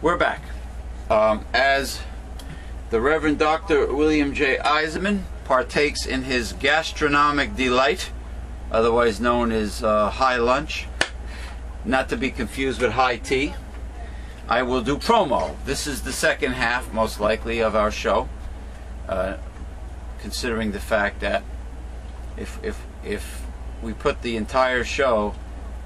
We're back. As the Reverend Dr. William J. Eisenman partakes in his gastronomic delight, otherwise known as high lunch, not to be confused with high tea, I will do promo. This is the second half, most likely, of our show, considering the fact that if we put the entire show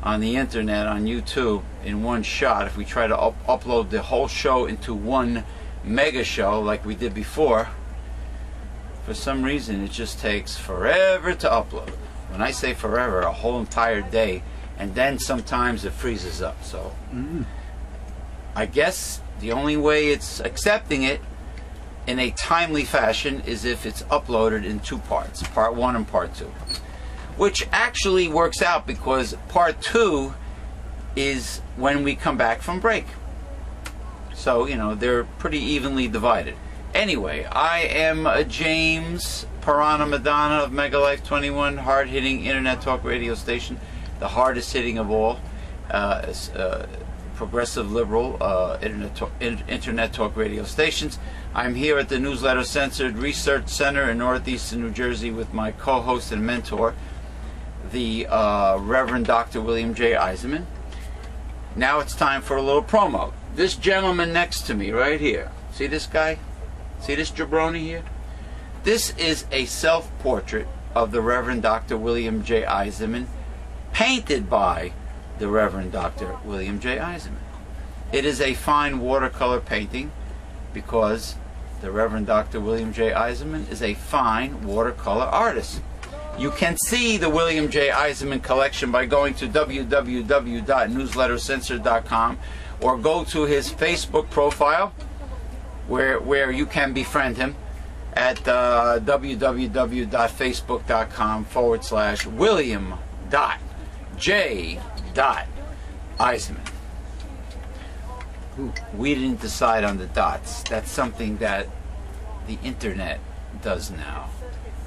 on the internet, on YouTube, in one shot, if we try to upload the whole show into one mega show like we did before, for some reason it just takes forever to upload. When I say forever, a whole entire day, and then sometimes it freezes up. So I guess the only way it's accepting it in a timely fashion is if it's uploaded in two parts, part 1 and part 2. Which actually works out, because part 2 is when we come back from break. So, you know, they're pretty evenly divided. Anyway, I am James Piranha Madonna of Mega Life 21, hard-hitting internet talk radio station, the hardest hitting of all, progressive liberal internet talk radio stations. I'm here at the Newsletter Censored Research Center in northeastern New Jersey with my co-host and mentor, the Reverend Dr. William J. Eisenman. Now it's time for a little promo. This gentleman next to me right here, see this guy? See this jabroni here? This is a self-portrait of the Reverend Dr. William J. Eisenman, painted by the Reverend Dr. William J. Eisenman. It is a fine watercolor painting because the Reverend Dr. William J. Eisenman is a fine watercolor artist. You can see the William J. Eisenman collection by going to www.newslettercensored.com or go to his Facebook profile where you can befriend him at www.facebook.com/William.J.Eisenman. We didn't decide on the dots. That's something that the internet does now.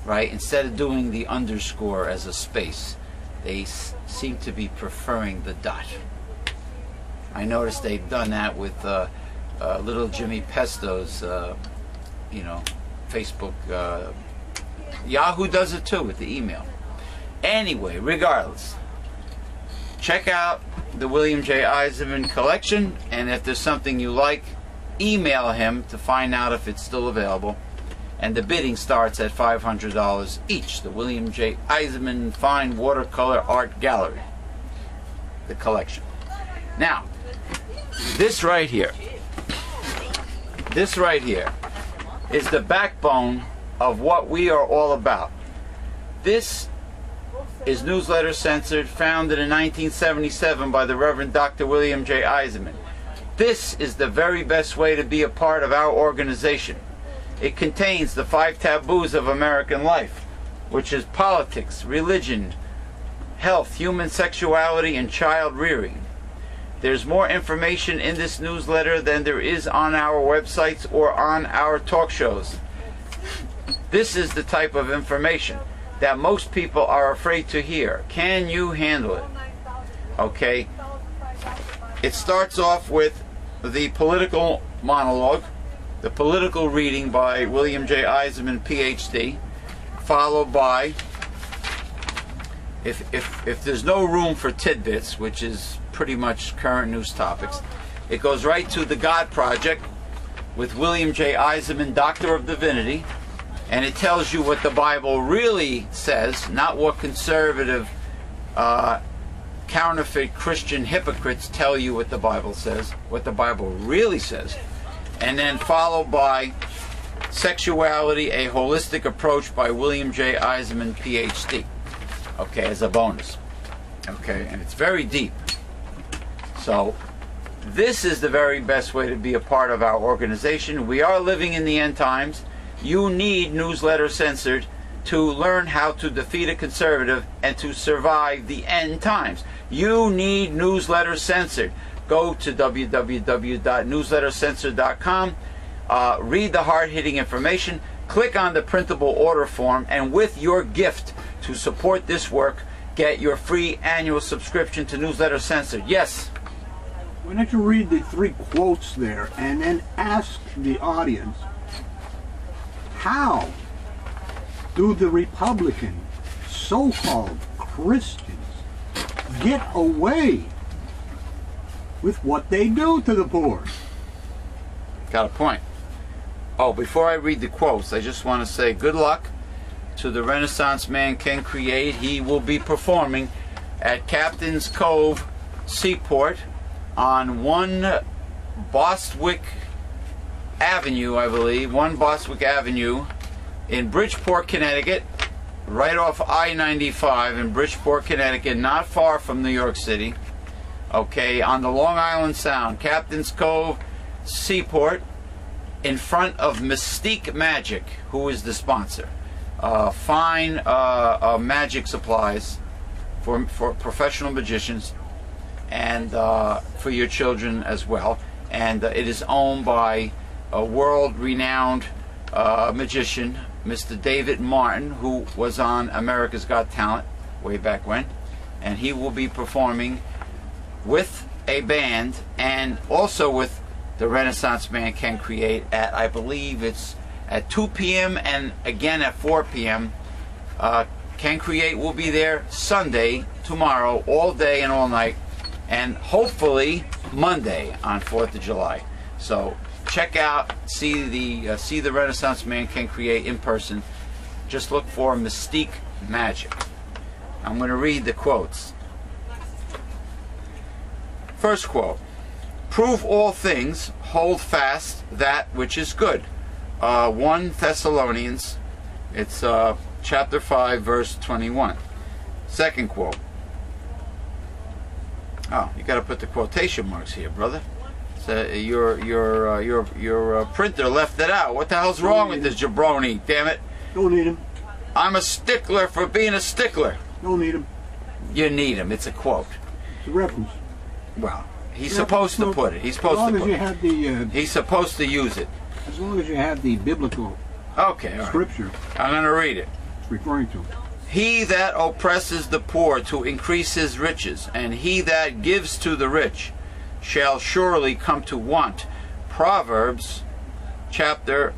Right? Instead of doing the underscore as a space, they seem to be preferring the dot. I noticed they've done that with little Jimmy Pesto's, Facebook. Yahoo does it too with the email. Anyway, regardless, check out the William J. Eisenman collection, and if there's something you like, email him to find out if it's still available. And the bidding starts at $500 each. The William J. Eisenman Fine Watercolor Art Gallery, the collection. Now, this right here is the backbone of what we are all about. This is Newsletter Censored, founded in 1977 by the Reverend Dr. William J. Eisenman. This is the very best way to be a part of our organization. It contains the 5 taboos of American life, which is politics, religion, health, human sexuality, and child rearing. There's more information in this newsletter than there is on our websites or on our talk shows. This is the type of information that most people are afraid to hear. Can you handle it? Okay. It starts off with the political monologue, the political reading by William J. Eisenman, PhD, followed by, if there's no room for tidbits, which is pretty much current news topics, it goes right to the God Project with William J. Eisenman, Doctor of Divinity, and it tells you what the Bible really says, not what conservative, counterfeit Christian hypocrites tell you what the Bible says, what the Bible really says. And then followed by Sexuality, a Holistic Approach by William J. Eisenman, PhD. Okay, as a bonus. Okay, and it's very deep. So, this is the very best way to be a part of our organization. We are living in the end times. You need Newsletter Censored to learn how to defeat a conservative and to survive the end times. You need Newsletter Censored. Go to www.newslettercensored.com, read the hard-hitting information, click on the printable order form, and with your gift to support this work, get your free annual subscription to Newsletter Censored. Yes? Why don't you read the 3 quotes there and then ask the audience, how do the Republican so-called Christians get away with what they do to the poor? Got a point. Oh, before I read the quotes, I just want to say good luck to the Renaissance Man Can Create. He will be performing at Captain's Cove Seaport on 1 Bostwick Avenue, I believe, 1 Bostwick Avenue in Bridgeport, Connecticut, right off I-95 in Bridgeport, Connecticut, not far from New York City. Okay, on the Long Island Sound, Captain's Cove Seaport, in front of Mystique Magic, who is the sponsor. Fine magic supplies for professional magicians and for your children as well. And it is owned by a world-renowned magician, Mr. David Martin, who was on America's Got Talent way back when. And he will be performing with a band and also with the Renaissance Man Can Create at, I believe it's at 2 p.m. and again at 4 p.m. Can Create will be there Sunday, tomorrow, all day and all night, and hopefully Monday on 4th of July. So check out, see the Renaissance Man Can Create in person. Just look for Mystique Magic. I'm going to read the quotes. First quote: prove all things, hold fast that which is good. 1 Thessalonians, it's chapter 5, verse 21. Second quote. Oh, you got to put the quotation marks here, brother. So your printer left it out. What the hell's wrong with this jabroni? Damn it! Don't need him. I'm a stickler for being a stickler. Don't need him. You need him. It's a quote. It's a reference. Well, he's supposed to put it. He's supposed to put it. He's supposed to use it. As long as you have the biblical scripture. I'm going to read it. It's referring to. He that oppresses the poor to increase his riches, and he that gives to the rich, shall surely come to want. Proverbs chapter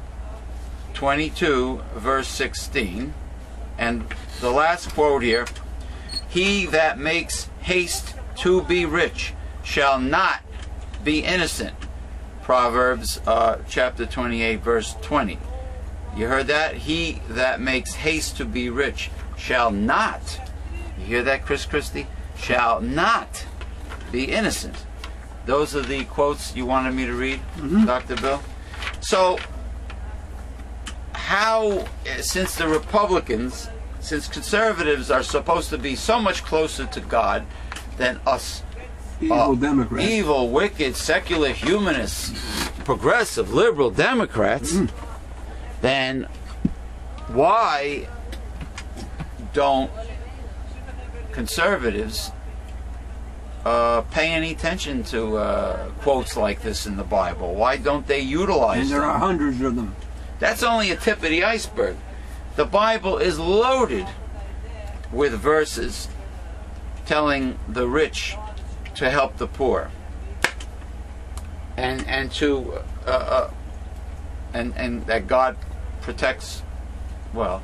22, verse 16. And the last quote here: he that makes haste to be rich shall not be innocent. Proverbs chapter 28, verse 20. You heard that? He that makes haste to be rich shall not, you hear that, Chris Christie? Shall not be innocent. Those are the quotes you wanted me to read, Dr. Bill? So, how, since the Republicans, since conservatives are supposed to be so much closer to God than us, evil Democrats, evil, wicked, secular, humanist, progressive, liberal Democrats, then why don't conservatives pay any attention to quotes like this in the Bible? Why don't they utilize them? And there are hundreds of them. That's only a tip of the iceberg. The Bible is loaded with verses telling the rich to help the poor, and that God protects the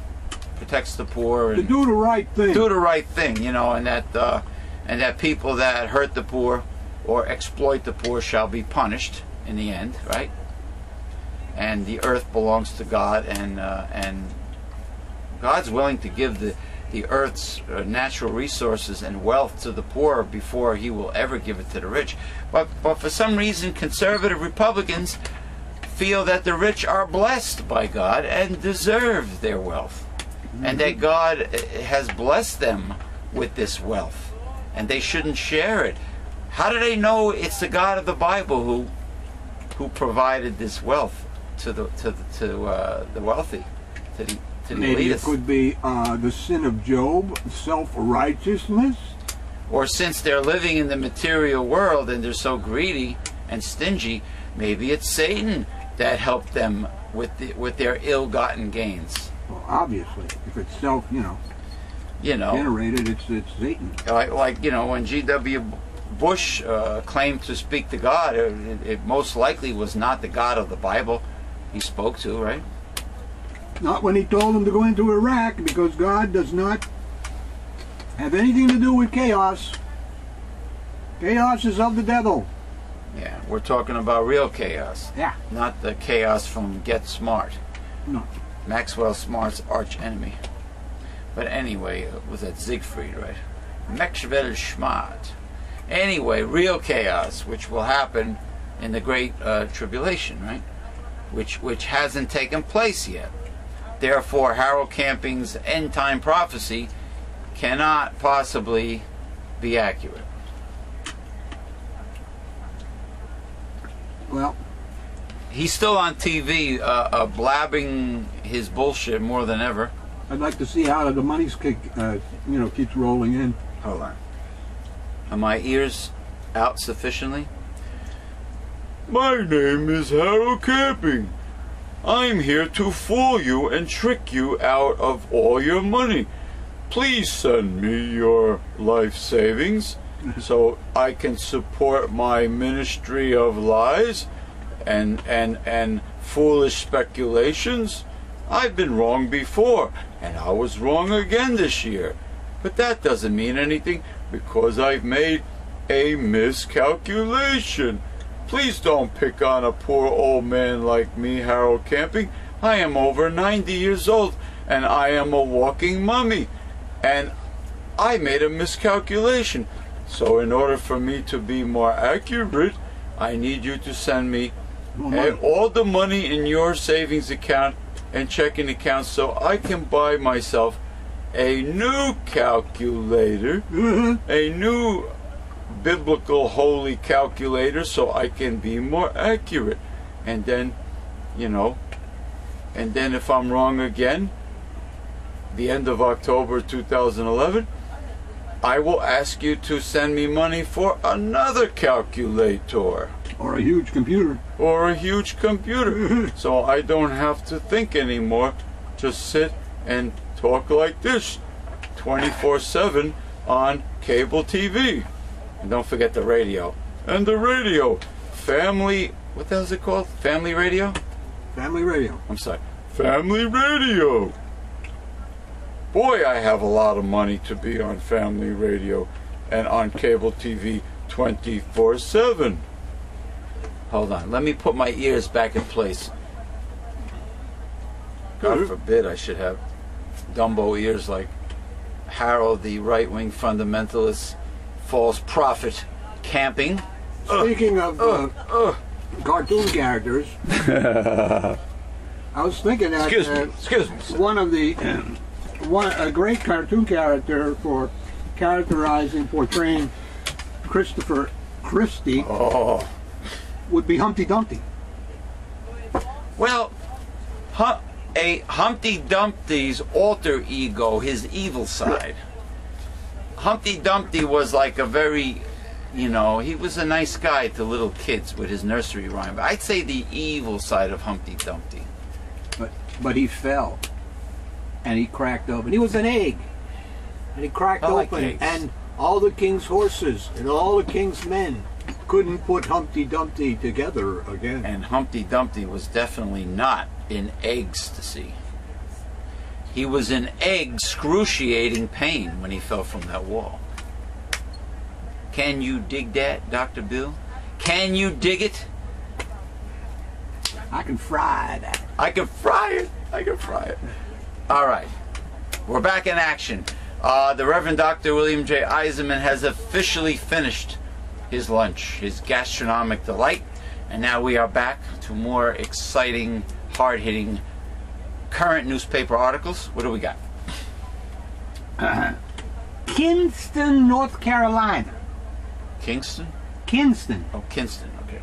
poor, and to do the right thing. Do the right thing, you know, and that people that hurt the poor or exploit the poor shall be punished in the end, right? And the earth belongs to God, and God's willing to give the earth's natural resources and wealth to the poor before he will ever give it to the rich. But for some reason, conservative Republicans feel that the rich are blessed by God and deserve their wealth, and that God has blessed them with this wealth, and they shouldn't share it. How do they know it's the God of the Bible who provided this wealth to the wealthy, to the Maybe elitists? it could be the sin of Job, self-righteousness. Or since they're living in the material world and they're so greedy and stingy, maybe it's Satan that helped them with their ill-gotten gains. Well, obviously, if it's generated, it's Satan. Like when G.W. Bush claimed to speak to God, it most likely was not the God of the Bible he spoke to, right? Not when he told them to go into Iraq, because God does not have anything to do with chaos. Chaos is of the devil. Yeah, we're talking about real chaos. Yeah. Not the chaos from Get Smart. No. Maxwell Smart's arch enemy. But anyway, was that Siegfried, right? Maxwell Smart. Anyway, real chaos, which will happen in the Great Tribulation, right? Which hasn't taken place yet. Therefore, Harold Camping's end-time prophecy cannot possibly be accurate. Well, he's still on TV, blabbing his bullshit more than ever. I'd like to see how the money's keeps rolling in. Hold on. Are my ears out sufficiently? My name is Harold Camping. I'm here to fool you and trick you out of all your money. Please send me your life savings so I can support my ministry of lies and foolish speculations. I've been wrong before, and I was wrong again this year. But that doesn't mean anything, because I've made a miscalculation. Please don't pick on a poor old man like me, Harold Camping. I am over 90 years old, and I am a walking mummy. And I made a miscalculation. So in order for me to be more accurate, I need you to send me all the money in your savings account and checking account so I can buy myself a new calculator, a new biblical holy calculator, so I can be more accurate. And then, and then if I'm wrong again, the end of October 2011, I will ask you to send me money for another calculator. Or a huge computer. Or a huge computer. So I don't have to think anymore. Just sit and talk like this 24/7 on cable TV. And don't forget the radio. And the radio. Family, what the hell is it called? Family radio? Family radio. I'm sorry. Family radio. Boy, I have a lot of money to be on family radio and on cable TV 24/7. Hold on, let me put my ears back in place. God forbid I should have Dumbo ears like Harold, the right-wing fundamentalist, false prophet, Camping. Speaking of cartoon characters, I was thinking that excuse me, one of the a great cartoon character for portraying Christopher Christie would be Humpty Dumpty. Well, Humpty Dumpty's alter ego, his evil side. Humpty Dumpty was like a very, he was a nice guy to little kids with his nursery rhyme. But I'd say the evil side of Humpty Dumpty. But he fell, and he cracked open. He was an egg, and he cracked open, and all the king's horses and all the king's men couldn't put Humpty Dumpty together again. And Humpty Dumpty was definitely not in ecstasy. He was in excruciating pain when he fell from that wall. Can you dig that, Dr. Bill? Can you dig it? I can fry that. I can fry it. I can fry it. All right. We're back in action. The Reverend Dr. William J. Eisenman has officially finished his lunch, his gastronomic delight, and now we are back to more exciting, hard-hitting, current newspaper articles. What do we got? Kinston, North Carolina. Kingston? Kinston. Oh, Kinston, okay.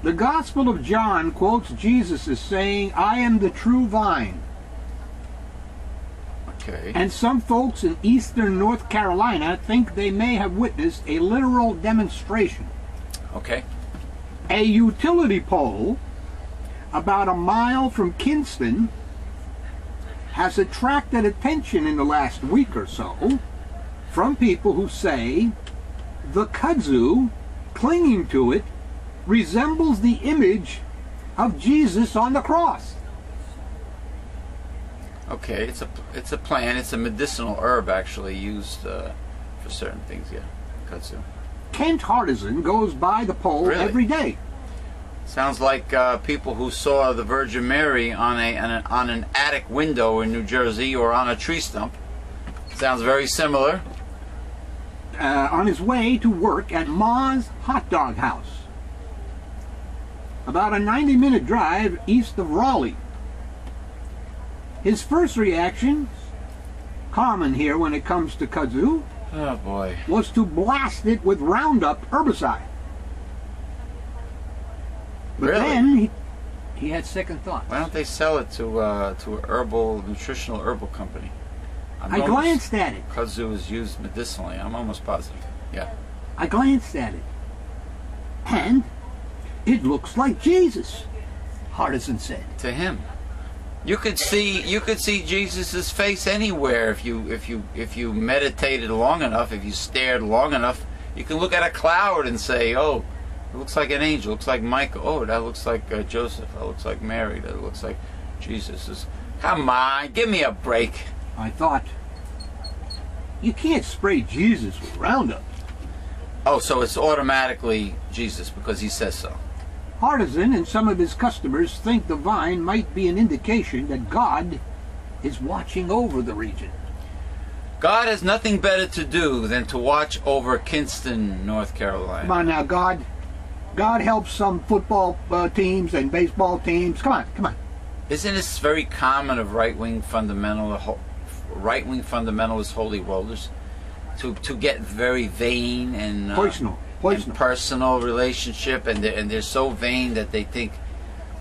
The Gospel of John quotes Jesus as saying, "I am the true vine." Okay. And some folks in eastern North Carolina think they may have witnessed a literal demonstration. Okay. A utility pole about a mile from Kinston has attracted attention in the last week or so from people who say The kudzu, clinging to it, resembles the image of Jesus on the cross. Okay, it's a plant. It's a medicinal herb, actually, used for certain things. Yeah, kudzu. Kent Hardison goes by the pole every day. Sounds like people who saw the Virgin Mary on an attic window in New Jersey or on a tree stump. Sounds very similar. On his way to work at Ma's Hot Dog House, about a 90-minute drive east of Raleigh. His first reaction, common here when it comes to kudzu, oh boy, was to blast it with Roundup herbicide. But then he had second thoughts. Why don't they sell it to a nutritional herbal company? I glanced at it. Kudzu is used medicinally. I'm almost positive. Yeah. I glanced at it, and it looks like Jesus, Hardison said. To him, you could see Jesus's face anywhere if you meditated long enough. If you stared long enough, you can look at a cloud and say, "Oh, it looks like an angel. It looks like Michael. Oh, that looks like Joseph. That looks like Mary. That looks like Jesus." Come on, give me a break. I thought, you can't spray Jesus with Roundup. Oh, so it's automatically Jesus because he says so. Hardison and some of his customers think the vine might be an indication that God is watching over the region. God has nothing better to do than to watch over Kinston, North Carolina. Come on now, God helps some football teams and baseball teams. Come on, come on. Isn't this very common of right-wing fundamentalist holy rollers to get very vain and personal relationship, and they're so vain that they think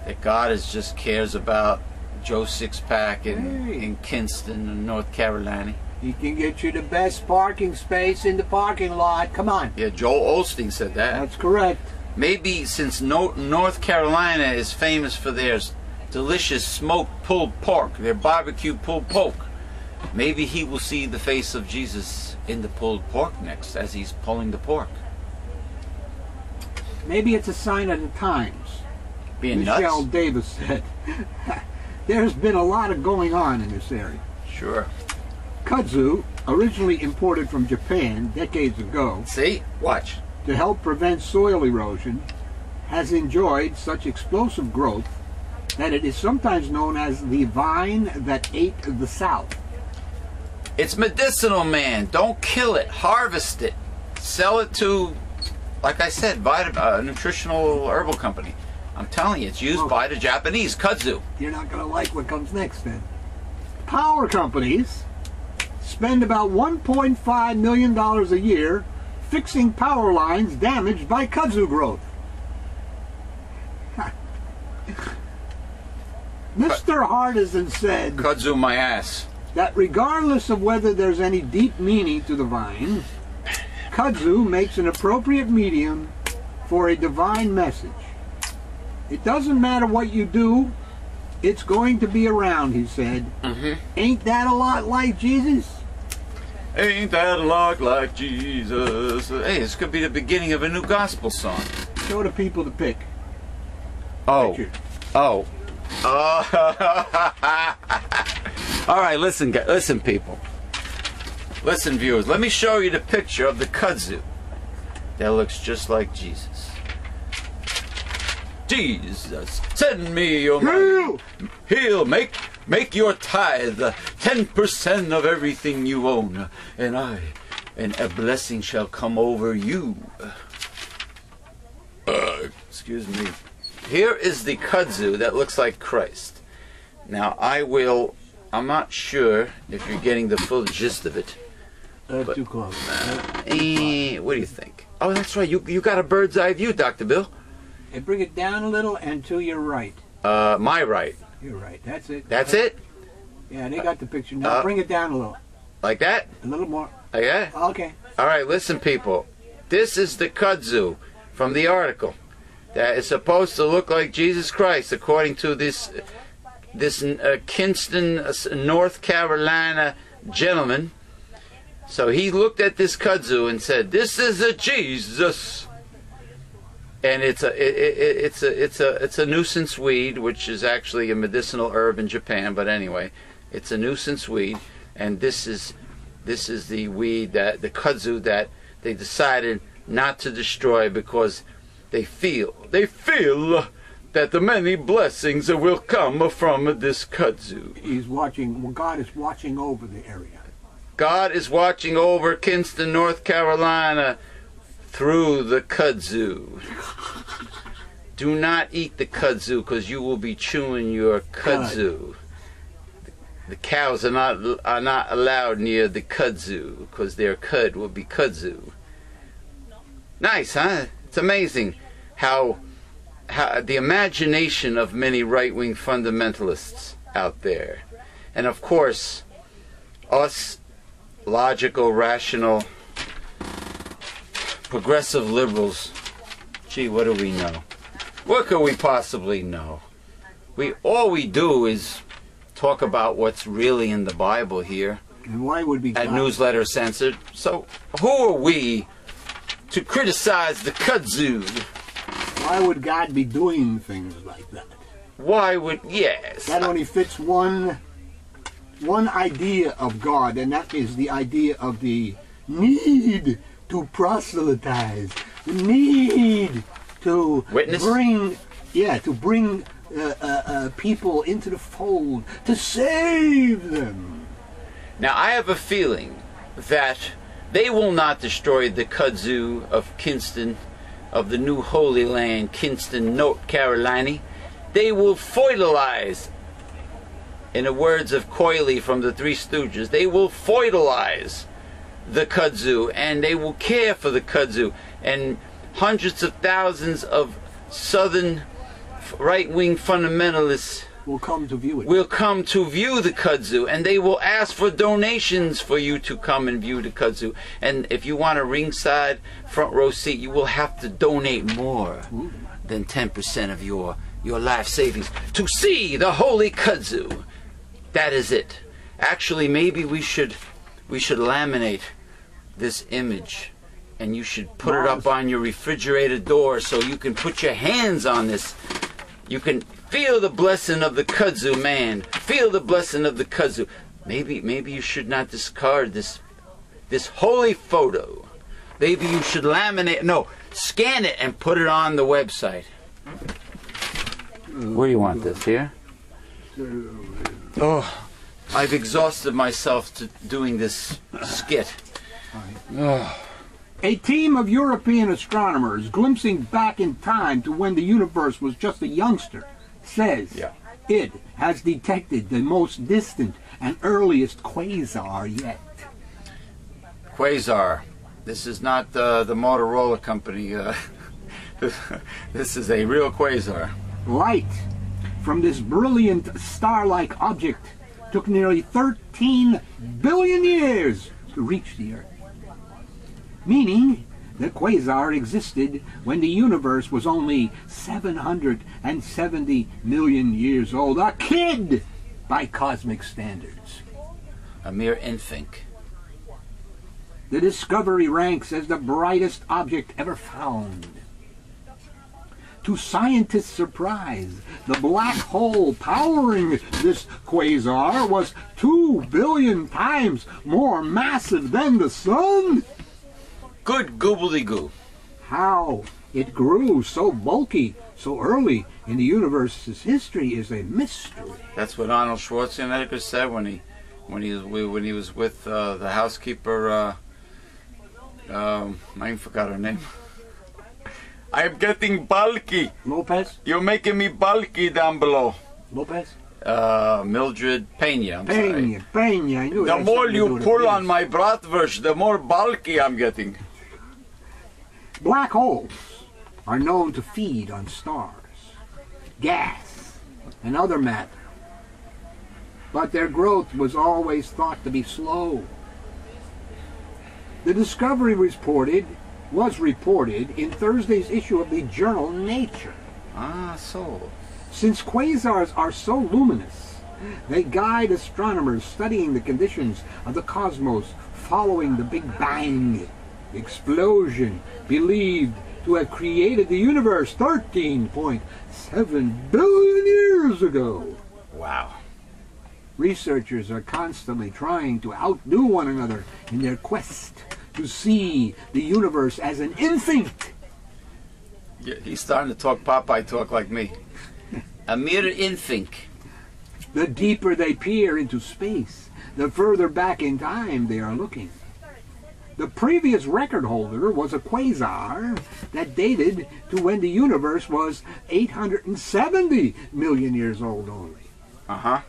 that God just cares about Joe Sixpack in Kinston, North Carolina. He can get you the best parking space in the parking lot. Come on. Yeah, Joel Osteen said that. That's correct. Maybe since North Carolina is famous for their delicious smoked pulled pork, their barbecue pulled pork, maybe he will see the face of Jesus in the pulled pork next as he's pulling the pork. Maybe it's a sign of the times. Being Michelle nuts? Davis said. There's been a lot of going on in this area. Sure. Kudzu, originally imported from Japan decades ago, See? Watch. to help prevent soil erosion, has enjoyed such explosive growth that it is sometimes known as the vine that ate the South. It's medicinal, man. Don't kill it. Harvest it. Sell it to, like I said, a nutritional herbal company. I'm telling you, it's used by the Japanese. Kudzu. You're not going to like what comes next then. Power companies spend about $1.5 million a year fixing power lines damaged by kudzu growth. Mr. Hardison said Kudzu my ass. that regardless of whether there's any deep meaning to the vine, kudzu makes an appropriate medium for a divine message. It doesn't matter what you do, it's going to be around, he said. Ain't that a lot like Jesus? Ain't that a lot like Jesus? Hey, this could be the beginning of a new gospel song. Show the people the pic. Oh. Picture. Oh. All right, listen, people. Listen, viewers. Let me show you the picture of the kudzu that looks just like Jesus. Jesus, send me your money. He'll make your tithe 10% of everything you own, and a blessing shall come over you. Excuse me. Here is the kudzu that looks like Christ. Now I'm not sure if you're getting the full gist of it. Too close. What do you think? Oh, that's right. You got a bird's eye view, Dr. Bill. Hey, bring it down a little and to your right. My right. You're right. That's it. That's it? Yeah, they got the picture. Now bring it down a little. Like that? A little more. Like that? Okay. All right, listen, people. This is the kudzu from the article that is supposed to look like Jesus Christ, according to this Kinston, North Carolina gentleman. So he looked at this kudzu and said, "This is a Jesus." And it's a nuisance weed, which is actually a medicinal herb in Japan. But anyway, it's a nuisance weed, and this is the weed, that the kudzu, that they decided not to destroy because they feel that the many blessings will come from this kudzu. He's watching. Well, God is watching over the area. God is watching over Kinston, North Carolina, through the kudzu. Do not eat the kudzu, because you will be chewing your kudzu. The cows are not allowed near the kudzu, because their cud will be kudzu. Nice, huh? It's amazing how the imagination of many right-wing fundamentalists out there, and of course us logical, rational, progressive liberals. Gee, what do we know? What could we possibly know? All we do is talk about what's really in the Bible here. And why would we at Newsletter Censored? So who are we to criticize the kudzu? Why would God be doing things like that? Why would, yes. That only fits one idea of God, and that is the idea of the need to proselytize, the need to witness? bring people into the fold, to save them. Now I have a feeling that they will not destroy the kudzu of Kinston, of the new Holy Land, Kinston, North Carolina. They will feudalize, in the words of Coyley from the Three Stooges, they will feudalize the kudzu, and they will care for the kudzu. And hundreds of thousands of southern right-wing fundamentalists will come to view it. Will come to view the kudzu, and they will ask for donations for you to come and view the kudzu. And if you want a ringside front row seat, you will have to donate more than 10% of your life savings to see the holy kudzu. That is it. Actually, maybe we should laminate this image, and you should put it up on your refrigerator door so you can put your hands on this. You can feel the blessing of the kudzu, man. Feel the blessing of the kudzu. Maybe you should not discard this holy photo. Maybe you should scan it and put it on the website. Where do you want this? Here? Oh, I've exhausted myself to doing this skit. Oh. A team of European astronomers, glimpsing back in time to when the universe was just a youngster, says it has detected the most distant and earliest quasar yet. Quasar. This is not the Motorola company. This is a real quasar. Light from this brilliant star-like object took nearly 13 billion years to reach the Earth. Meaning the quasar existed when the universe was only 770 million years old. A kid by cosmic standards. A mere infant. The discovery ranks as the brightest object ever found. To scientists' surprise, the black hole powering this quasar was 2 billion times more massive than the sun. Good goobly-goo. How it grew so bulky so early in the universe's history is a mystery. That's what Arnold Schwarzenegger said when he was with the housekeeper. I even forgot her name. I'm getting bulky. Lopez? You're making me bulky down below. Lopez? Mildred Pena. Pena. I knew the more you pull on my bratwurst, the more bulky I'm getting. Black holes are known to feed on stars, gas, and other matter. But their growth was always thought to be slow. The discovery was reported in Thursday's issue of the journal Nature. So. Since quasars are so luminous, they guide astronomers studying the conditions of the cosmos following the Big Bang explosion, believed to have created the universe 13.7 billion years ago. Wow. Researchers are constantly trying to outdo one another in their quest to see the universe as an infant. Yeah, he's starting to talk Popeye talk like me. A mere infant. The deeper they peer into space, the further back in time they are looking. The previous record holder was a quasar that dated to when the universe was 870 million years old only. Uh-huh.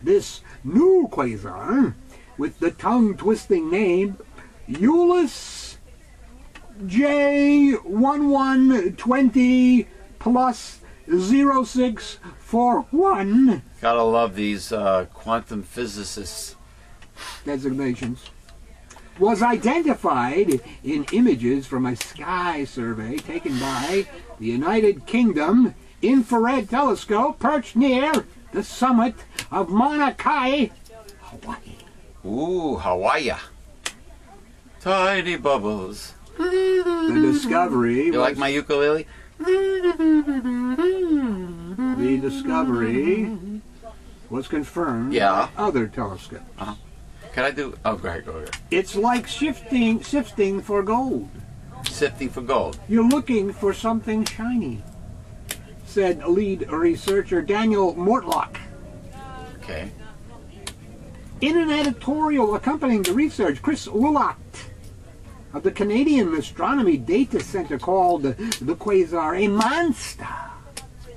This new quasar, with the tongue-twisting name Ulysses J1120 plus 0641. Gotta love these quantum physicists. Designations. Was identified in images from a sky survey taken by the United Kingdom Infrared Telescope perched near the summit of Mauna Kea, Hawaii. Ooh, Hawaii. Tiny bubbles. The discovery You like my ukulele? The discovery was confirmed Yeah. by other telescopes. Uh-huh. Can I do... Oh, go ahead. It's like sifting for gold. Sifting for gold. You're looking for something shiny, said lead researcher Daniel Mortlock. Okay. In an editorial accompanying the research, Chris Willott of the Canadian Astronomy Data Center called the quasar a monster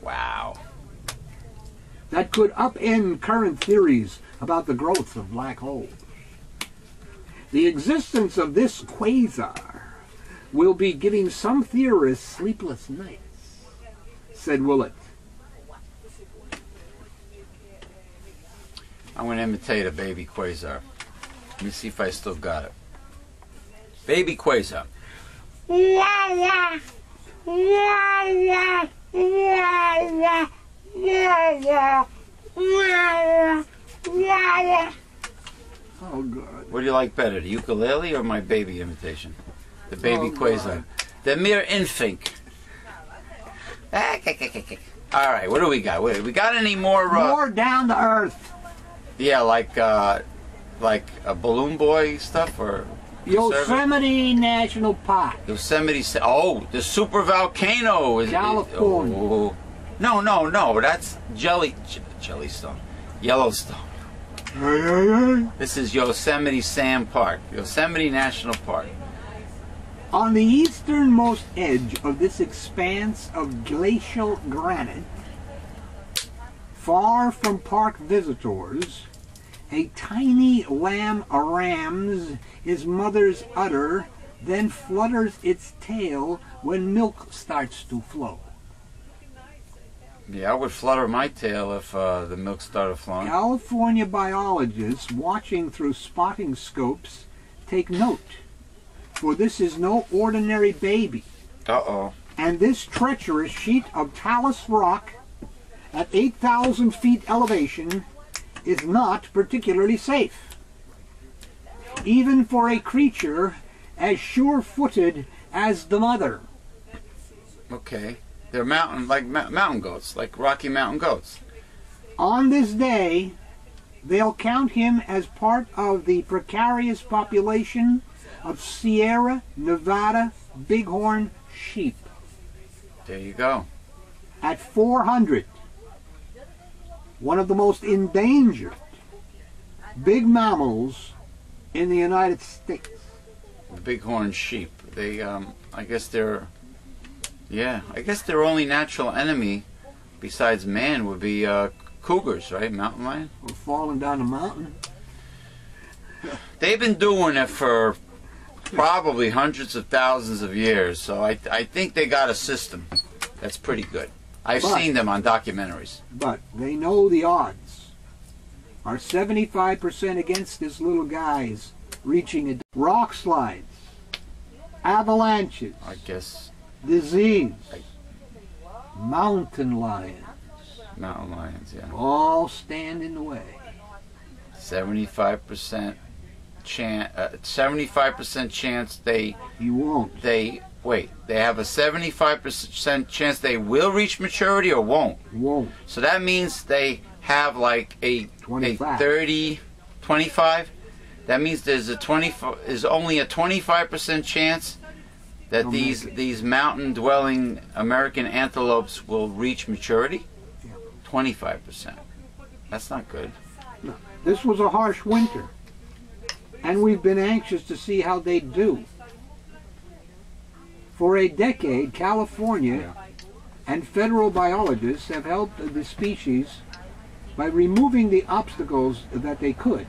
Wow. that could upend current theories about the growth of black holes. The existence of this quasar will be giving some theorists sleepless nights, said Willett. I'm going to imitate a baby quasar. Let me see if I still got it. Baby quasar. Oh, God. What do you like better, the ukulele or my baby imitation? The baby Oh, quasar. God. The mere infant. All right, what do we got? We got any more? More down to earth. Yeah, like a balloon boy stuff or Yosemite National Park. Yosemite. Oh, the super volcano is California. Oh. No. That's Jellystone, Yellowstone. This is Yosemite Sam Park, Yosemite National Park. On the easternmost edge of this expanse of glacial granite, far from park visitors, a tiny lamb rams his mother's udder, then flutters its tail when milk starts to flow. Yeah, I would flutter my tail if the milk started flowing. California biologists watching through spotting scopes take note, for this is no ordinary baby. Uh-oh. And this treacherous sheet of talus rock at 8,000 feet elevation is not particularly safe, even for a creature as sure-footed as the mother. Okay. They're mountain goats, like Rocky Mountain goats. On this day, they'll count him as part of the precarious population of Sierra Nevada bighorn sheep. There you go. At 400, one of the most endangered big mammals in the United States. The bighorn sheep. They, I guess their only natural enemy besides man would be cougars, right? Mountain lion. We're falling down the mountain. They've been doing it for probably hundreds of thousands of years, so I think they got a system that's pretty good. I've seen them on documentaries. But they know the odds are 75% against this little guy's reaching a rock slides, avalanches, I guess disease, mountain lions, mountain lions, yeah. all stand in the way. 75% chance, 75% chance He won't. they have a 75% chance they will reach maturity or won't. Won't. So that means they have like a 25. 30, 25. That means there's only a 25% chance that They'll these mountain-dwelling American antelopes will reach maturity. Yeah. 25%. That's not good. No. This was a harsh winter, and we've been anxious to see how they do. For a decade, California and federal biologists have helped the species by removing the obstacles that they could.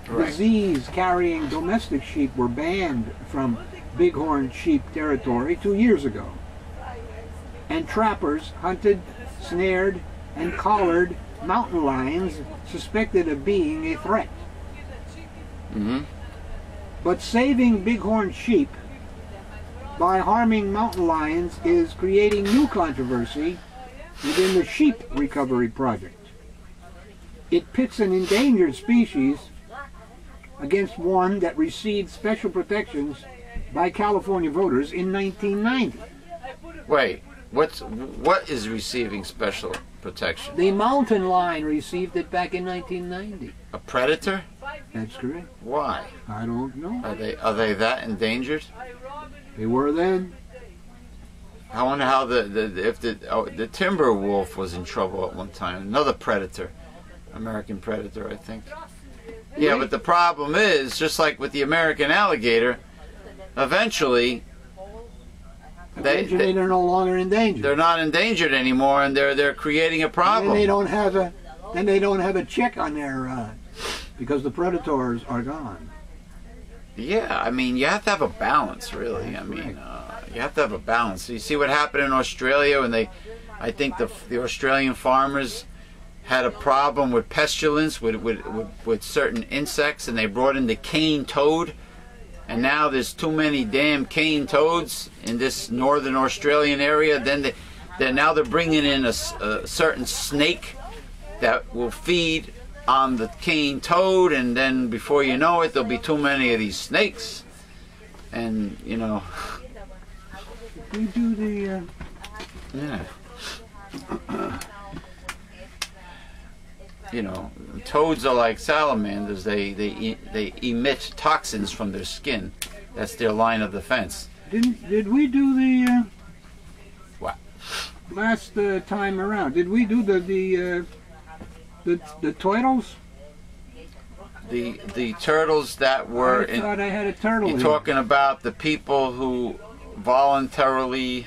Right. Disease-carrying domestic sheep were banned from bighorn sheep territory 2 years ago. And trappers hunted, snared, and collared mountain lions suspected of being a threat. Mm-hmm. But saving bighorn sheep by harming mountain lions is creating new controversy within the sheep recovery project. It pits an endangered species against one that received special protections by California voters in 1990. Wait, what is receiving special protection? The mountain lion received it back in 1990. A predator? That's correct. Why? I don't know. Are they that endangered? They were then. I wonder how the timber wolf was in trouble at one time. Another predator, American predator, I think. Yeah, but the problem is, just like with the American alligator, eventually they're no longer endangered. They're not endangered anymore, and they're creating a problem. And they don't have a check on their because the predators are gone. Yeah, I mean, you have to have a balance, really. I mean, you have to have a balance. You see what happened in Australia when I think the Australian farmers had a problem with pestilence with certain insects, and they brought in the cane toad, and now there's too many damn cane toads in this northern Australian area. Then now they're bringing in a certain snake that will feed on the cane toad, and then before you know it, there'll be too many of these snakes, and you know. We do the yeah. You know, toads are like salamanders. They emit toxins from their skin. That's their line of defense. Did we do the what? Last time around? Did we do the turtles? The turtles that were. I thought I had a turtle. You're talking about the people who voluntarily.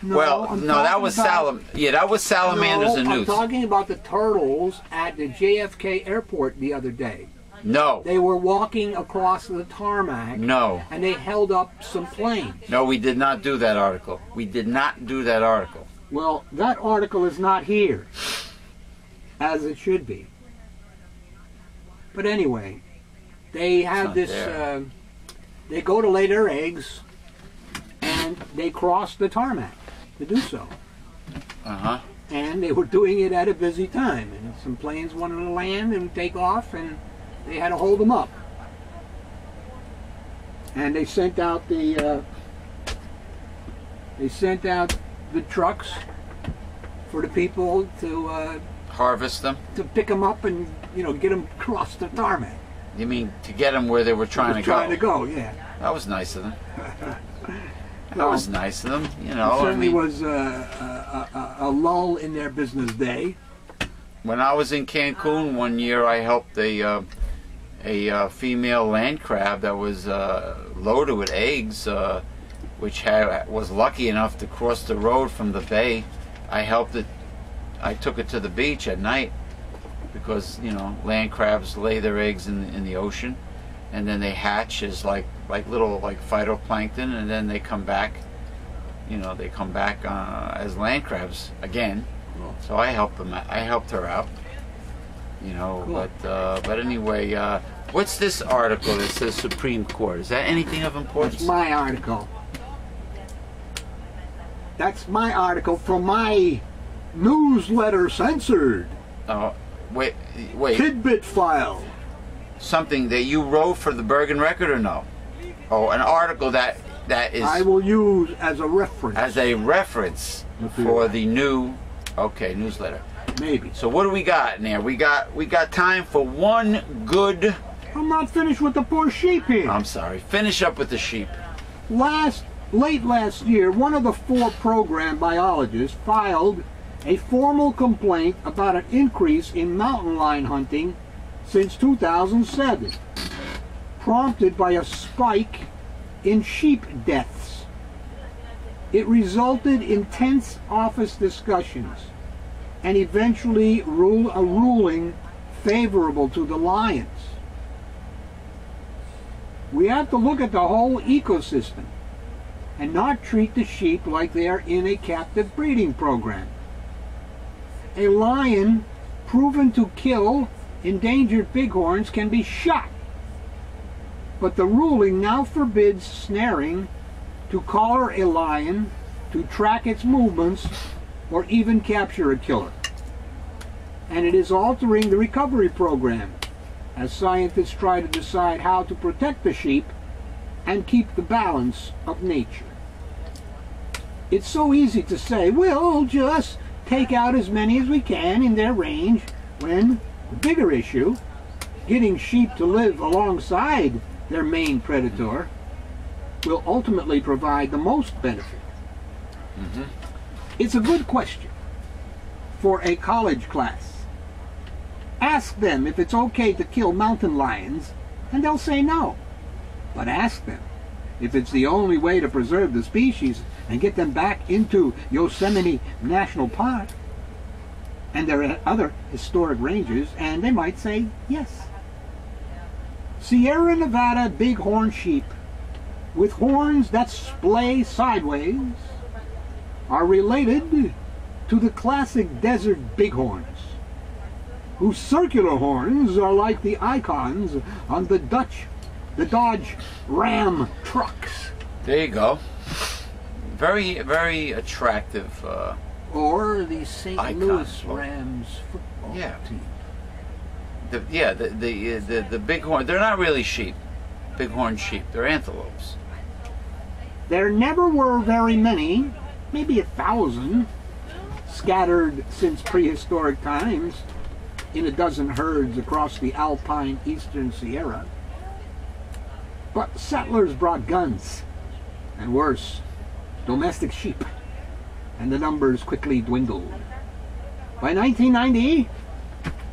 No, that was salamanders and newts. I'm talking about the turtles at the JFK airport the other day. No. They were walking across the tarmac. No. And they held up some planes. No, we did not do that article. We did not do that article. Well, that article is not here, as it should be. But anyway, they have this, they go to lay their eggs, and they cross the tarmac to do so. Uh-huh. And they were doing it at a busy time, and some planes wanted to land and take off, and they had to hold them up. And they sent out the trucks for the people to harvest them, to pick them up and get them across the tarmac. You mean to get them where they were trying to go? Trying to go, yeah. That was nice of them. That was nice of them, It certainly was a lull in their business day. When I was in Cancun one year, I helped a female land crab that was loaded with eggs, which was lucky enough to cross the road from the bay. I helped it. I took it to the beach at night because land crabs lay their eggs in the ocean, and then they hatch as like little phytoplankton, and then they come back. They come back as land crabs again. Cool. So I helped them. I helped her out. Cool. But anyway, what's this article that says Supreme Court? Is that anything of importance? That's my article. That's my article from my newsletter, Censored. Oh, wait. Tidbit file. something that you wrote for the Bergen Record or no? Oh, an article that is... I will use as a reference. As a reference for the new, okay, newsletter. Maybe. So what do we got in there? We got time for one good... I'm not finished with the poor sheep here. I'm sorry. Finish up with the sheep. Late last year, one of the 4 program biologists filed a formal complaint about an increase in mountain lion hunting since 2007, prompted by a spike in sheep deaths. It resulted in tense office discussions and eventually a ruling favorable to the lions. We have to look at the whole ecosystem and not treat the sheep like they are in a captive breeding program. A lion proven to kill endangered bighorns can be shot, but the ruling now forbids snaring to collar a lion, to track its movements, or even capture a killer. And it is altering the recovery program as scientists try to decide how to protect the sheep and keep the balance of nature. It's so easy to say, we'll just take out as many as we can in their range, when the bigger issue, getting sheep to live alongside their main predator, will ultimately provide the most benefit. It's a good question for a college class. Ask them if it's okay to kill mountain lions, and they'll say no. But ask them if it's the only way to preserve the species and get them back into Yosemite National Park and their other historic ranges, and they might say yes. Sierra Nevada bighorn sheep with horns that splay sideways are related to the classic desert bighorns, whose circular horns are like the icons on the Dodge Ram trucks. There you go. Very, very attractive. Or the St. icon. Louis Rams football team. The bighorn. They're not really sheep. Bighorn sheep. They're antelopes. There never were very many, maybe 1,000, scattered since prehistoric times in a dozen herds across the alpine eastern Sierra. But settlers brought guns, and worse, domestic sheep, and the numbers quickly dwindled. By 1990,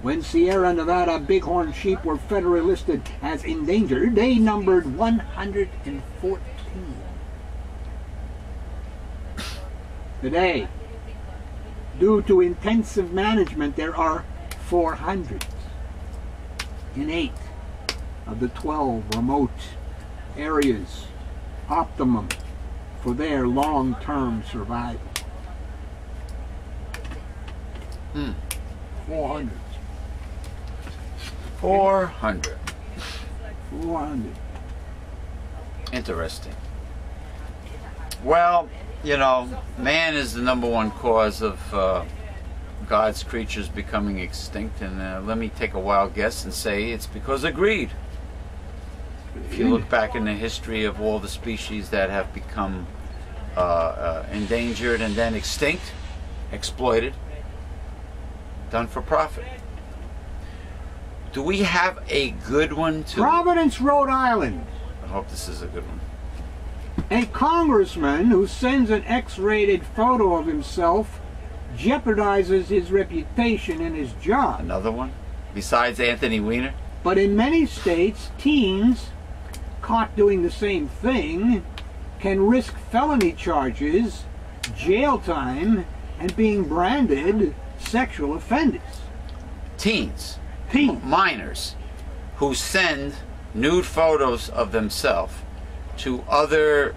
when Sierra Nevada bighorn sheep were federally listed as endangered, they numbered 114. Today, due to intensive management, there are 400 in 8 of the 12 remote areas, optimum for their long-term survival. 400. 400. 400. Interesting. Well, you know, man is the #1 cause of God's creatures becoming extinct, and let me take a wild guess and say it's because of greed. If you look back in the history of all the species that have become endangered and then extinct, exploited, done for profit. Do we have a good one to... Providence, Rhode Island. I hope this is a good one. A congressman who sends an X-rated photo of himself jeopardizes his reputation and his job. Another one? Besides Anthony Weiner? But in many states, teens caught doing the same thing can risk felony charges, jail time, and being branded sexual offenders. Teens. Teens. Minors who send nude photos of themselves to other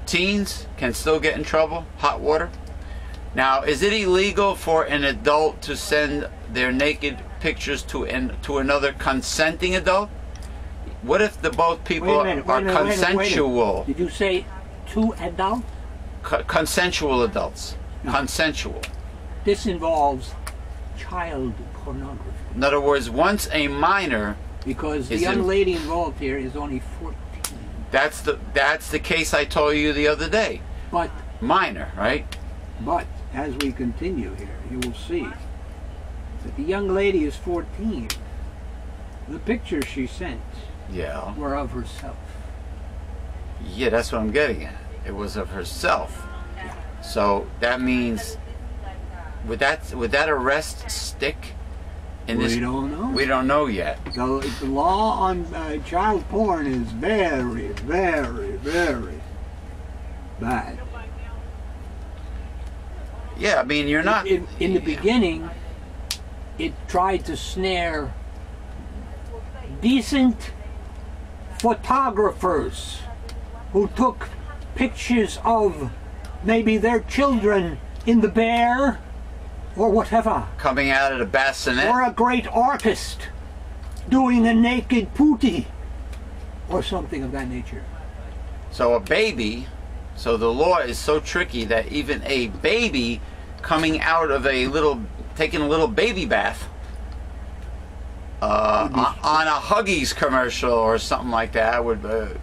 teens can still get in trouble. Hot water. Now, is it illegal for an adult to send their naked pictures to another consenting adult? What if the both people are consensual? Did you say two adults? Consensual adults. No. Consensual. This involves child pornography. In other words, once a minor because the young lady involved here is only 14. That's the case I told you the other day. But minor, right? But as we continue here, you will see that the young lady is 14. The pictures she sent were of herself. Yeah, that's what I'm getting at. It was of herself. So that means, would that arrest stick? We don't know. We don't know yet. The law on child porn is very, very, very bad. Yeah, I mean, you're not... In the beginning, it tried to snare decent photographers who took pictures of maybe their children in the bear or whatever. Coming out of the bassinet. Or a great artist doing a naked pootie or something of that nature. So a baby, so the law is so tricky that even a baby coming out of taking a little baby bath on a Huggies commercial or something like that would...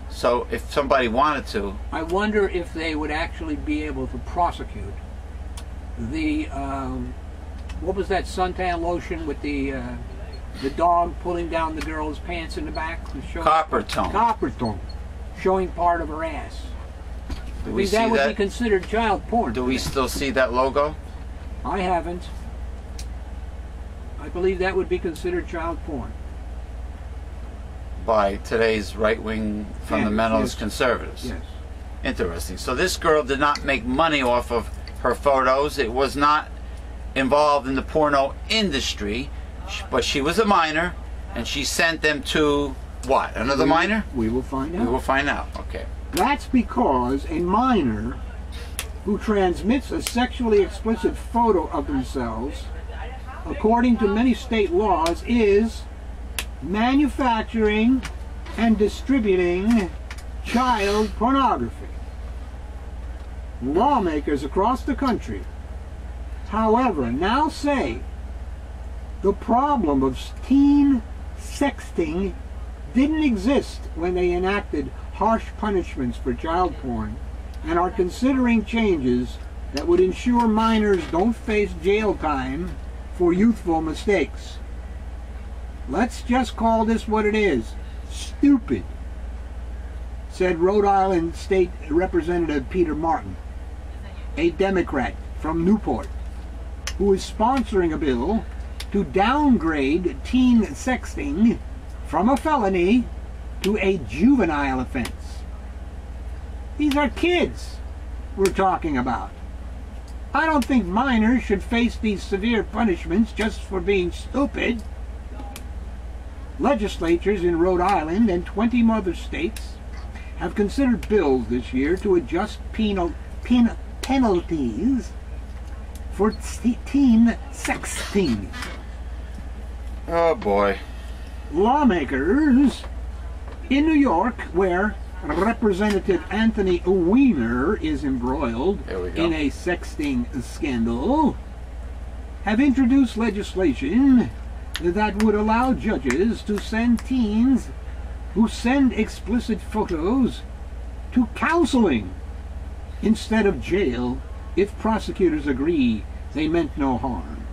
so if somebody wanted to... I wonder if they would actually be able to prosecute the... what was that suntan lotion with the dog pulling down the girl's pants in the back? Copper tone. Copper tone. Showing part of her ass. I mean, that would be considered child porn. Do we still see that logo? I haven't. I believe that would be considered child porn. By today's right-wing fundamentalist conservatives. Yes. Interesting. So this girl did not make money off of her photos. It was not involved in the porno industry, but she was a minor, and she sent them to what? Another minor? We will find out. We will find out. Okay. That's because a minor who transmits a sexually explicit photo of themselves, according to many state laws, is manufacturing and distributing child pornography. Lawmakers across the country, however, now say the problem of teen sexting didn't exist when they enacted harsh punishments for child porn, and are considering changes that would ensure minors don't face jail time for youthful mistakes. Let's just call this what it is. Stupid, said Rhode Island State Representative Peter Martin, a Democrat from Newport, who is sponsoring a bill to downgrade teen sexting from a felony to a juvenile offense. These are kids we're talking about. I don't think minors should face these severe punishments just for being stupid. Legislatures in Rhode Island and 20 other states have considered bills this year to adjust penalties for teen sexting. Oh boy. Lawmakers in New York, where Representative Anthony Weiner is embroiled in a sexting scandal, have introduced legislation that would allow judges to send teens who send explicit photos to counseling instead of jail if prosecutors agree they meant no harm.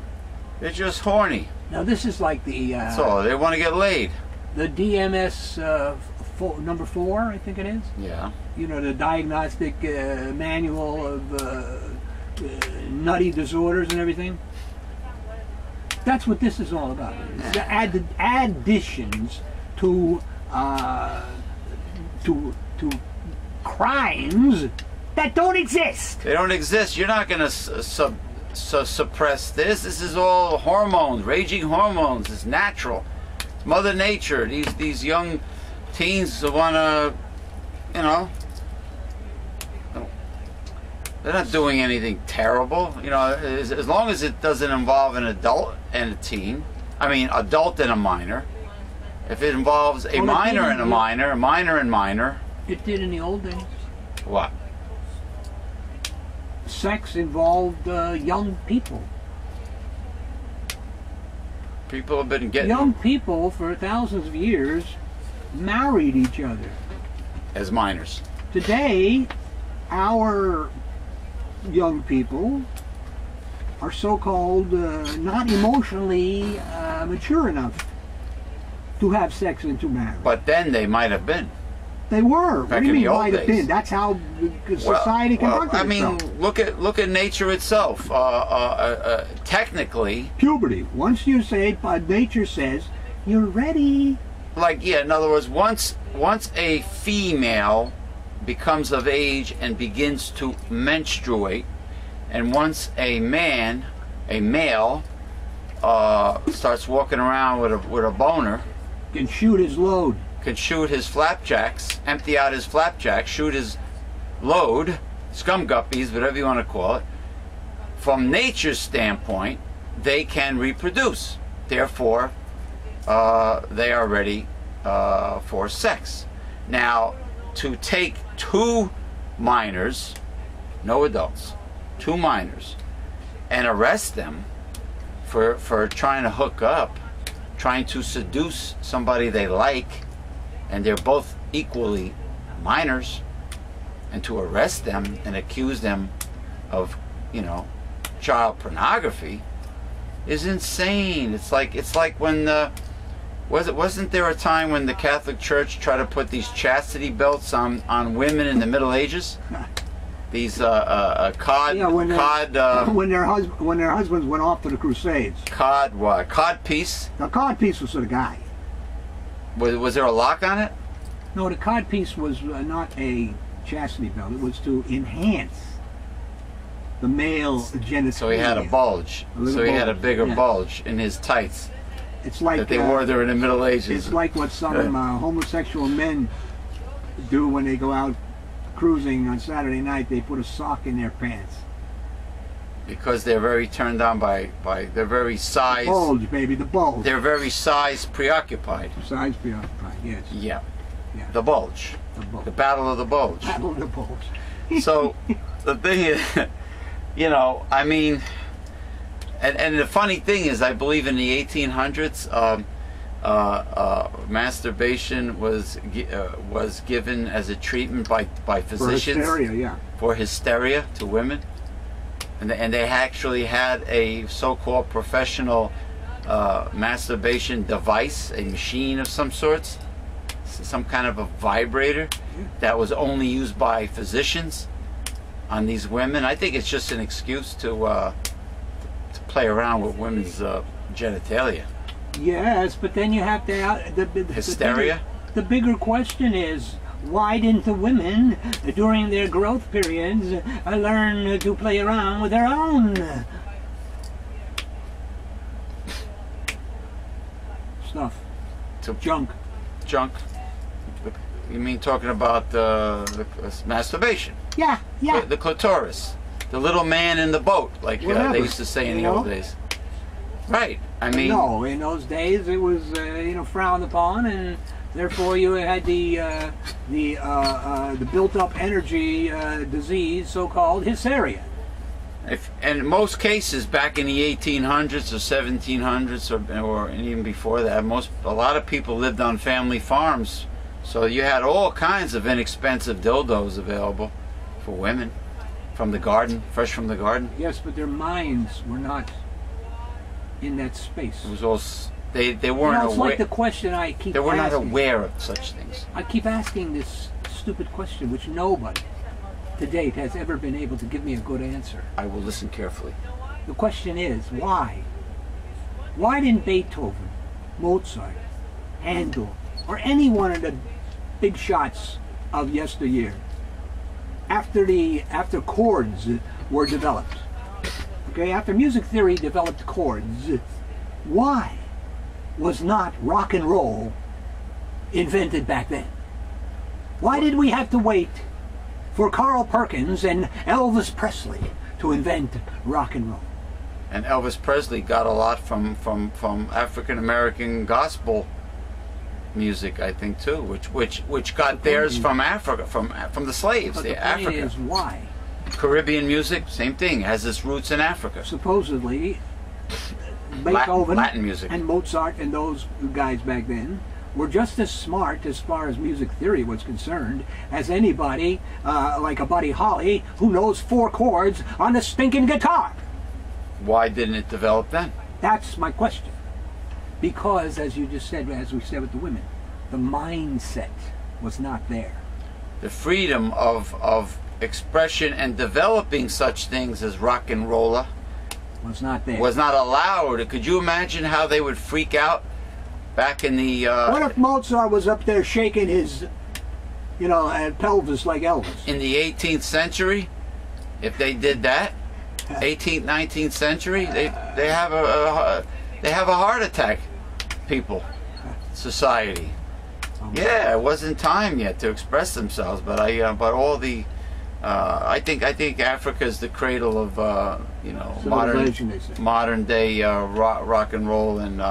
They're just horny. Now this is like the... that's all. They want to get laid. The DMS number 4, I think it is. Yeah. You know, the diagnostic manual of nutty disorders and everything. That's what this is all about. It's the additions to crimes that don't exist. They don't exist. You're not going to suppress this. This is all hormones, raging hormones. It's natural. It's Mother Nature. These young teens want to, you know, they're not doing anything terrible. You know, as long as it doesn't involve an adult and a teen. I mean, adult and a minor. If it involves a minor and a minor, a minor and minor. It did in the old days. What? Sex involved young people. People have been getting... Young people for thousands of years married each other. As minors. Today, our young people are so-called not emotionally mature enough to have sex and to marry. But then they might have been. They were. Back what do you in mean the old might have days. been? That's how society conducted I mean, itself. look at nature itself. Technically, Puberty. Once you say, nature says, you're ready. like, yeah, in other words, once a female becomes of age and begins to menstruate, and once a male starts walking around with a boner, Can shoot his load. can shoot his flapjacks, empty out his flapjacks, shoot his load, scum guppies, whatever you want to call it. From nature's standpoint, they can reproduce. Therefore, they are ready for sex. Now, to take two minors, no adults, two minors, and arrest them for trying to hook up, trying to seduce somebody they like, and they're both equally minors, and to arrest them and accuse them of, you know, child pornography is insane. It's like when wasn't there a time when the Catholic Church tried to put these chastity belts on women in the Middle Ages? These when their husbands went off to the Crusades. Cod piece. The cod piece was for the guy. Was there a lock on it? No, the cod piece was not a chastity belt. It was to enhance the male genitalia. So he had a bulge. So he had a bigger bulge in his tights. It's like that they wore there in the Middle Ages. It's like what some homosexual men do when they go out cruising on Saturday night. They put a sock in their pants. Because they're very turned on by they're very size. The bulge, baby, the bulge. They're very size preoccupied. Size preoccupied, yes. Yeah. Yeah. The bulge. The bulge. The battle of the bulge. Battle of the bulge. So the thing is, you know, I mean, and the funny thing is, I believe in the 1800s, masturbation was given as a treatment by physicians for hysteria, yeah. For hysteria to women, and they actually had a so-called professional masturbation device, a machine of some sorts, some kind of a vibrator that was only used by physicians on these women. I think it's just an excuse to play around with women's genitalia. Yes, but then you have to hysteria. The bigger question is, why didn't the women during their growth periods learn to play around with their own stuff? Junk. You mean talking about the masturbation? Yeah, yeah. The clitoris, the little man in the boat, like they used to say in the old days. Right. I mean, no, in those days it was frowned upon, and therefore you had the built-up energy disease, so-called hysteria. And in most cases, back in the 1800s or 1700s, or even before that, a lot of people lived on family farms, so you had all kinds of inexpensive dildos available for women from the garden, fresh from the garden. Yes, but their minds were not in that space. It was all they weren't it's aware. Like the question I keep. They were not asking. aware of such things. I keep asking this stupid question, which nobody to date has ever been able to give me a good answer. I will listen carefully. The question is, why? Why didn't Beethoven, Mozart, Handel, or any one of the big shots of yesteryear, after chords were developed, okay, after music theory developed chords, why was not rock and roll invented back then? Why did we have to wait for Carl Perkins and Elvis Presley to invent rock and roll? And Elvis Presley got a lot from African American gospel music, I think, too, which got theirs from Africa, from the slaves. But the point is, why? Caribbean music, same thing, has its roots in Africa. Supposedly, Beethoven, Latin music, and Mozart, and those guys back then were just as smart as far as music theory was concerned as anybody like a Buddy Holly who knows 4 chords on a stinking guitar. Why didn't it develop then? That's my question. Because, as you just said, as we said with the women, the mindset was not there. The freedom of expression and developing such things as rock and roller was not there. Was not allowed. Could you imagine how they would freak out back in the... what if Mozart was up there shaking his, pelvis like Elvis? In the 18th century, if they did that, 18th, 19th century, they have a heart attack, people, society. Yeah, it wasn't time yet to express themselves, but all the I think Africa is the cradle of modern day rock and roll and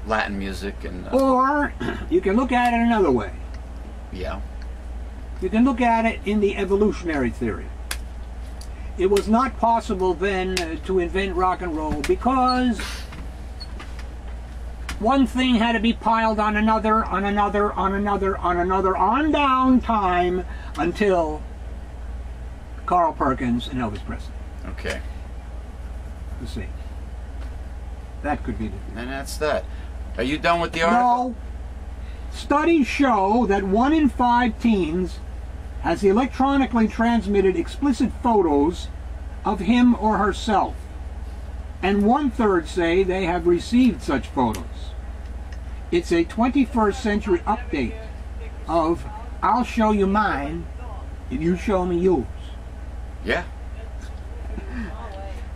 Latin music and. Or you can look at it another way. Yeah. You can look at it in the evolutionary theory. It was not possible then to invent rock and roll because one thing had to be piled on another, on another, on another, on another, on down time until Carl Perkins and Elvis Presley. Okay. You see. That could be the theory. And that's that. Are you done with the article? No. Studies show that 1 in 5 teens has electronically transmitted explicit photos of him or herself, and 1/3 say they have received such photos. It's a 21st century update of I'll show you mine if you show me yours. Yeah.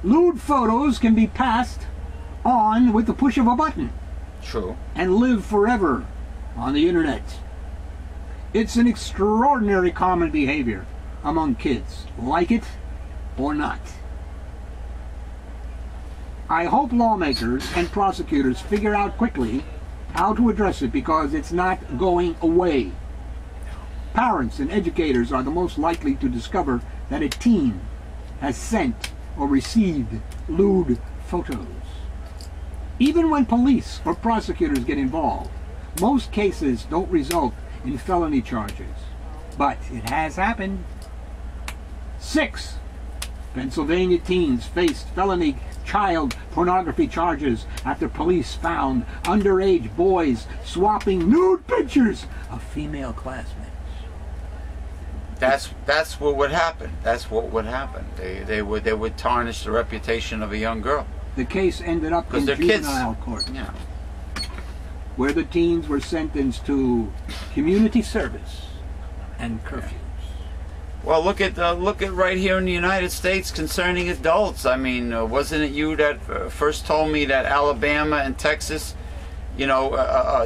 Lewd photos can be passed on with the push of a button. True. And live forever on the internet. It's an extraordinary common behavior among kids, like it or not. I hope lawmakers and prosecutors figure out quickly how to address it because it's not going away. Parents and educators are the most likely to discover that a teen has sent or received lewd photos. Even when police or prosecutors get involved, most cases don't result in felony charges, but it has happened. 6 Pennsylvania teens faced felony child pornography charges after police found underage boys swapping nude pictures of female classmates. That's what would happen. That's what would happen. They would tarnish the reputation of a young girl. The case ended up in juvenile court. Yeah. Where the teens were sentenced to community service and curfews. Well, look at right here in the United States concerning adults. I mean, wasn't it you that first told me that Alabama and Texas,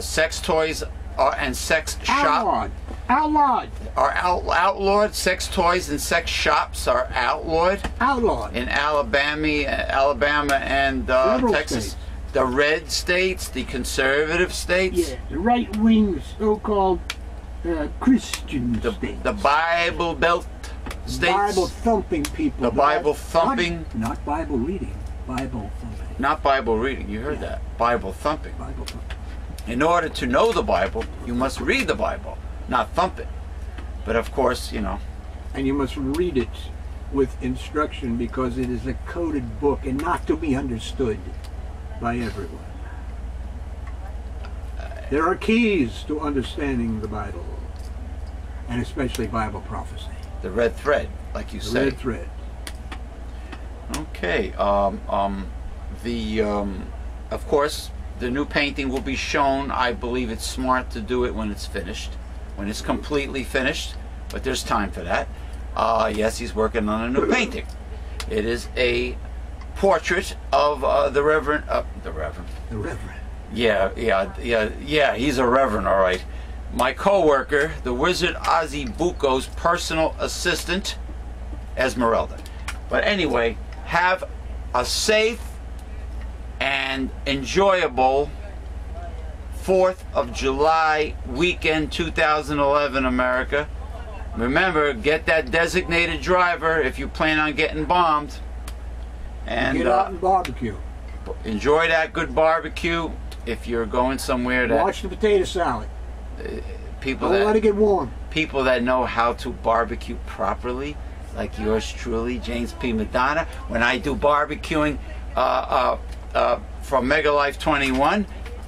sex toys and sex shops outlawed. Are outlawed. Sex toys and sex shops are outlawed. Outlawed in Alabama and Texas. States. The red states, the conservative states. Yeah, the right-wing, so-called Christian states. The Bible Belt states. Bible-thumping people. The Bible-thumping. Not Bible reading. Bible-thumping. Not Bible reading. You heard that. Bible-thumping. Bible-thumping. In order to know the Bible, you must read the Bible, not thump it. But of course, And you must read it with instruction because it is a coded book and not to be understood by everyone. There are keys to understanding the Bible, and especially Bible prophecy. The red thread, like you say. The red thread. Okay. Of course, the new painting will be shown. I believe it's smart to do it when it's finished, when it's completely finished. But there's time for that. Yes, he's working on a new painting. It is a portrait of the Reverend. The Reverend. The Reverend. Yeah. He's a reverend, all right. My co-worker, the Wizard Ozzy Buko's personal assistant, Esmeralda. But anyway, have a safe and enjoyable 4th of July weekend 2011, America. Remember, get that designated driver if you plan on getting bombed. And get out and barbecue. Enjoy that good barbecue. If you're going somewhere that watch the potato salad. People Don't that let it get warm. People that know how to barbecue properly, like yours truly, James P. Madonna. When I do barbecuing from Mega Life 21,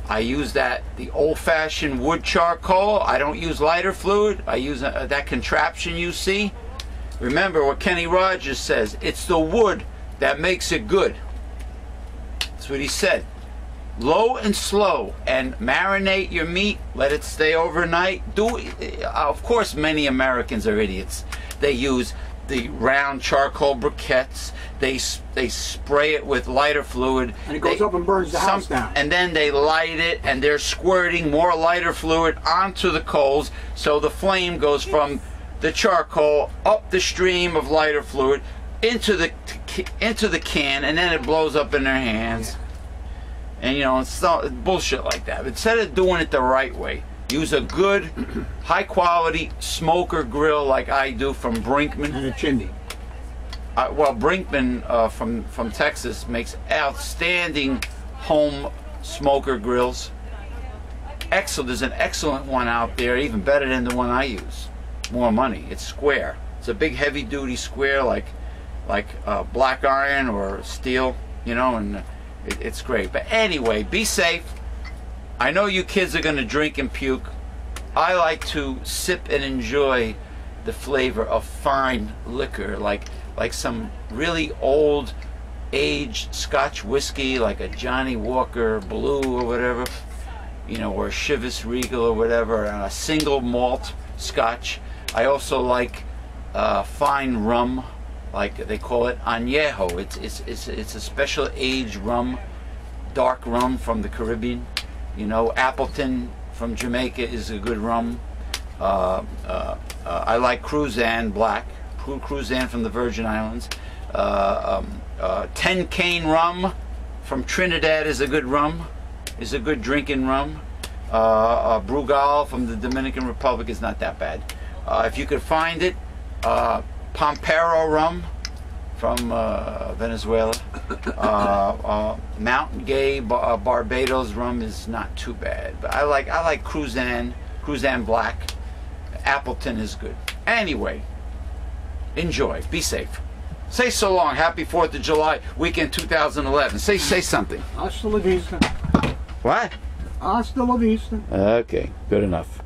I use the old-fashioned wood charcoal. I don't use lighter fluid. I use that contraption you see. Remember what Kenny Rogers says, it's the wood that makes it good. That's what he said. Low and slow, and marinate your meat, let it stay overnight. Of course, many Americans are idiots. They use the round charcoal briquettes. They spray it with lighter fluid, and it goes up and burns the house down. And then they light it, and they're squirting more lighter fluid onto the coals, so the flame goes from the charcoal up the stream of lighter fluid into the can, and then it blows up in their hands. And you know, it's not bullshit like that. Instead of doing it the right way, use a good, high-quality smoker grill like I do from Brinkman. And a chimney. Well, Brinkman from Texas makes outstanding home smoker grills. Excellent. There's an excellent one out there, even better than the one I use. More money. It's square. It's a big, heavy-duty square like black iron or steel, you know, and it's great. But anyway, be safe. I know you kids are going to drink and puke. I like to sip and enjoy the flavor of fine liquor, like some really old aged Scotch whiskey, like a Johnny Walker Blue or whatever, you know, or a Chivas Regal or whatever, and a single malt Scotch. I also like fine rum, like they call it añejo. It's a special aged rum, dark rum from the Caribbean. You know, Appleton from Jamaica is a good rum. I like Cruzan Black, Cruzan from the Virgin Islands. 10 Cane rum from Trinidad is a good rum, is a good drinking rum. Brugal from the Dominican Republic is not that bad. If you could find it, Pampero rum from Venezuela. Mountain Gay Barbados rum is not too bad, but I like Cruzan Black. Appleton is good. Anyway, enjoy. Be safe. Say so long. Happy 4th of July weekend 2011. Say something. Hasta la vista. What? Hasta la vista. Okay, good enough.